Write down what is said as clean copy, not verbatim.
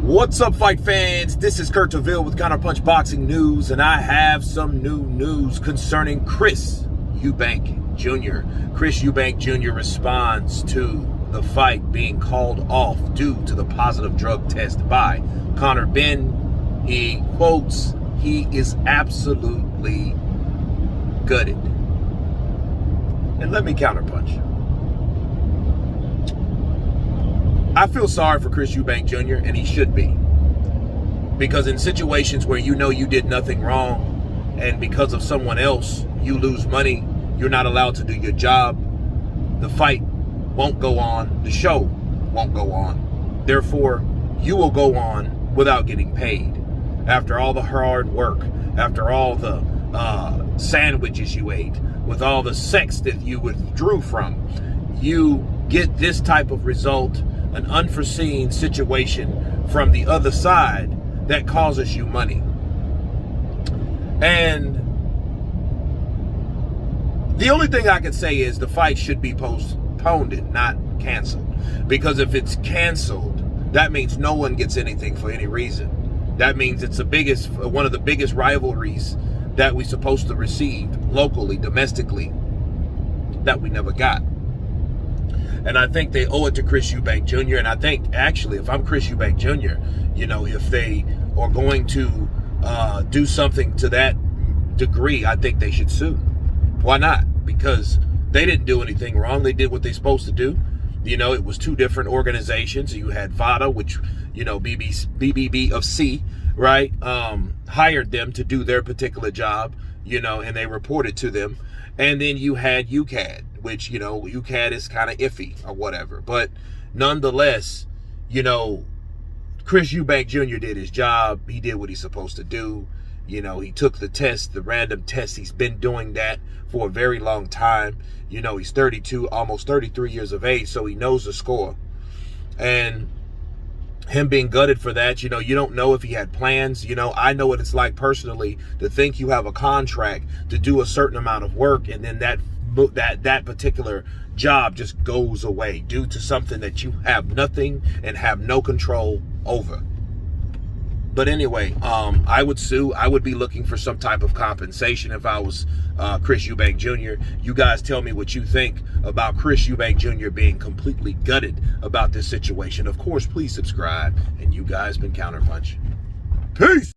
What's up, fight fans? This is Kurt DeVille with Counterpunch Boxing News, and I have some new news concerning Chris Eubank Jr. Chris Eubank Jr. responds to the fight being called off due to the positive drug test by Conor Ben. He quotes, "He is absolutely gutted." And let me counterpunch. I feel sorry for Chris Eubank Jr., and he should be. Because in situations where you know you did nothing wrong, and because of someone else, you lose money, you're not allowed to do your job, the fight won't go on, the show won't go on. Therefore, you will go on without getting paid. After all the hard work, after all the sandwiches you ate, with all the sex that you withdrew from, you get this type of result, an unforeseen situation from the other side that causes you money. And the only thing I can say is the fight should be postponed and not canceled. Because if it's canceled, that means no one gets anything for any reason. That means it's one of the biggest rivalries that we're supposed to receive locally, domestically, that we never got. And I think they owe it to Chris Eubank Jr. And I think, actually, if I'm Chris Eubank Jr., if they are going to do something to that degree, I think they should sue. Why not? Because they didn't do anything wrong. They did what they're supposed to do. It was two different organizations. You had VADA, which, BBB of C, right, hired them to do their particular job, and they reported to them. And then you had UCAD, which, UCAD is kind of iffy or whatever. But nonetheless, Chris Eubank Jr. did his job. He did what he's supposed to do. He took the test, the random test. He's been doing that for a very long time. He's 32, almost 33 years of age, so he knows the score. And him being gutted for that, you don't know if he had plans. I know what it's like personally to think you have a contract to do a certain amount of work, and then that particular job just goes away due to something that you have nothing and have no control over. But anyway, I would sue. I would be looking for some type of compensation if I was Chris Eubank Jr. You guys tell me what you think about Chris Eubank Jr. being completely gutted about this situation. Of course, please subscribe. And you guys been Counterpunch. Peace!